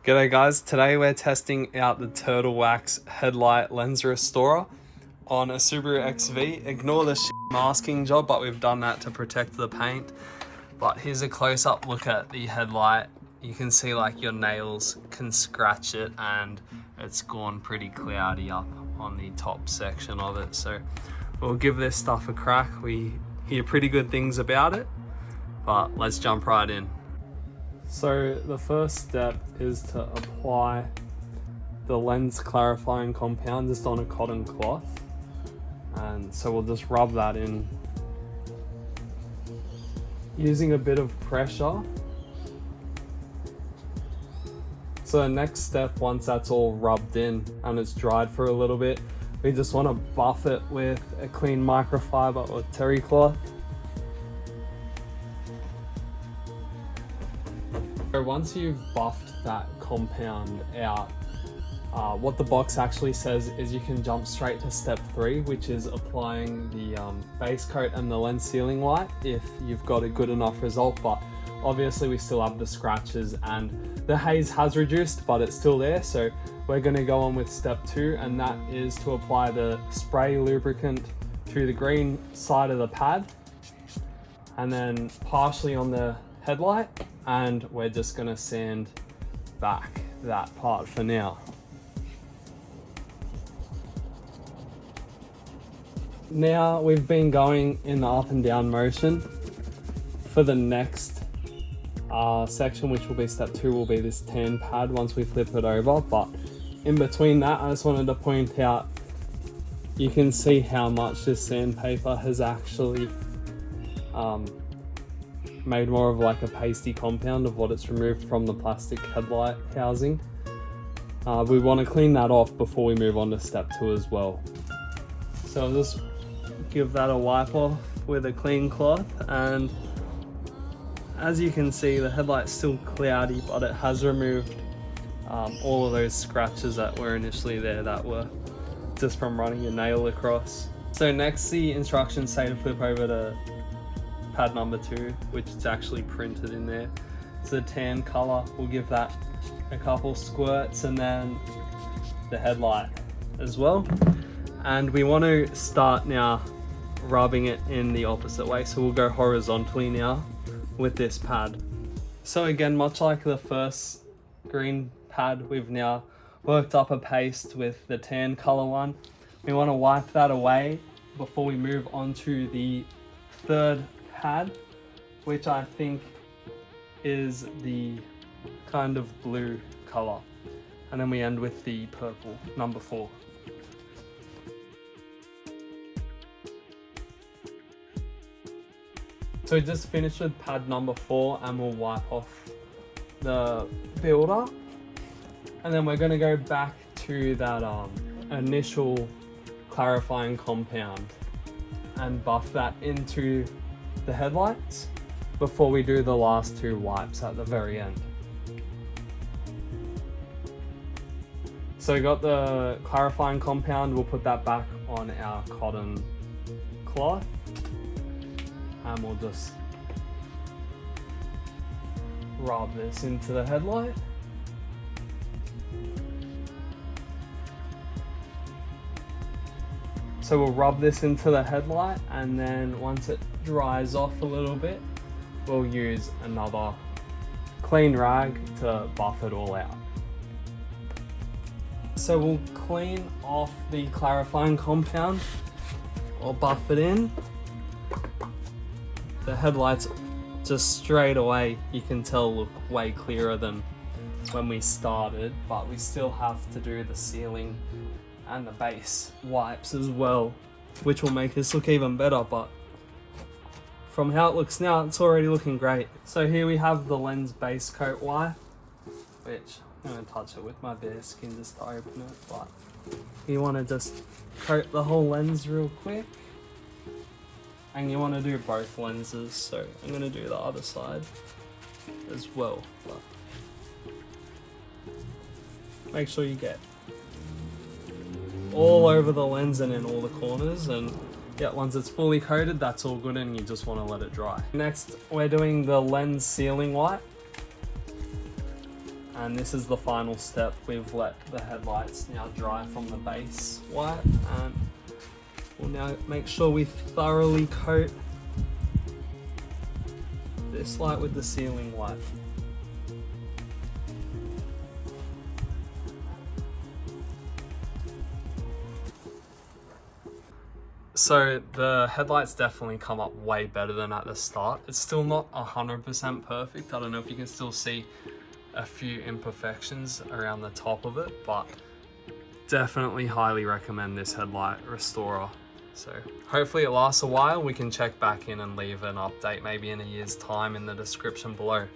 G'day guys, today we're testing out the Turtle Wax Headlight Lens Restorer on a Subaru XV. Ignore the masking job, but we've done that to protect the paint. But here's a close-up look at the headlight. You can see like your nails can scratch it and it's gone pretty cloudy up on the top section of it. So we'll give this stuff a crack. We hear pretty good things about it, but let's jump right in. So the first step is to apply the lens clarifying compound just on a cotton cloth. And so we'll just rub that in using a bit of pressure. So the next step, once that's all rubbed in and it's dried for a little bit, we just want to buff it with a clean microfiber or terry cloth. So once you've buffed that compound out, what the box actually says is you can jump straight to step 3, which is applying the base coat and the lens sealing white if you've got a good enough result. But obviously we still have the scratches and the haze has reduced, but it's still there. So we're going to go on with step 2, and that is to apply the spray lubricant to the green side of the pad and then partially on the headlight, and we're just going to sand back that part for now. Now we've been going in the up and down motion. For the next section, which will be step 2, will be this tan pad once we flip it over. But in between that, I just wanted to point out, you can see how much this sandpaper has actually made more of like a pasty compound of what it's removed from the plastic headlight housing. We want to clean that off before we move on to step 2 as well. So I'll just give that a wipe off with a clean cloth, and as you can see, the headlight's still cloudy, but it has removed all of those scratches that were initially there that were just from running a nail across. So next, the instructions say to flip over to pad number 2, which is actually printed in there. It's a tan color. We'll give that a couple squirts, and then the headlight as well. And we want to start now rubbing it in the opposite way. So we'll go horizontally now with this pad. So again, much like the first green pad, we've now worked up a paste with the tan color one. We want to wipe that away before we move on to the third pad, which I think is the kind of blue color, and then we end with the purple, number 4. So we just finished with pad number 4, and we'll wipe off the builder, and then we're going to go back to that initial clarifying compound and buff that into the headlights before we do the last 2 wipes at the very end. So we got the clarifying compound. We'll put that back on our cotton cloth, and we'll just rub this into the headlight. So we'll rub this into the headlight, and then once it dries off a little bit, we'll use another clean rag to buff it all out. So we'll clean off the clarifying compound or buff it in. The headlights just straight away, you can tell, look way clearer than when we started, but we still have to do the sealing and the base wipes as well, which will make this look even better. But from how it looks now, it's already looking great. So here we have the lens base coat wipe, which I'm going to touch it with my bare skin just to open it, but you want to just coat the whole lens real quick, and you want to do both lenses. So I'm going to do the other side as well, but make sure you get all over the lens and in all the corners, and yeah, once it's fully coated, that's all good, and you just want to let it dry. Next, we're doing the lens sealing wipe, And this is the final step. We've let the headlights now dry from the base white, and we'll now make sure we thoroughly coat this light with the ceiling white. So the headlights definitely come up way better than at the start. It's still not 100% perfect. I don't know if you can still see a few imperfections around the top of it, but definitely highly recommend this headlight restorer. So hopefully it lasts a while. We can check back in and leave an update maybe in a year's time in the description below.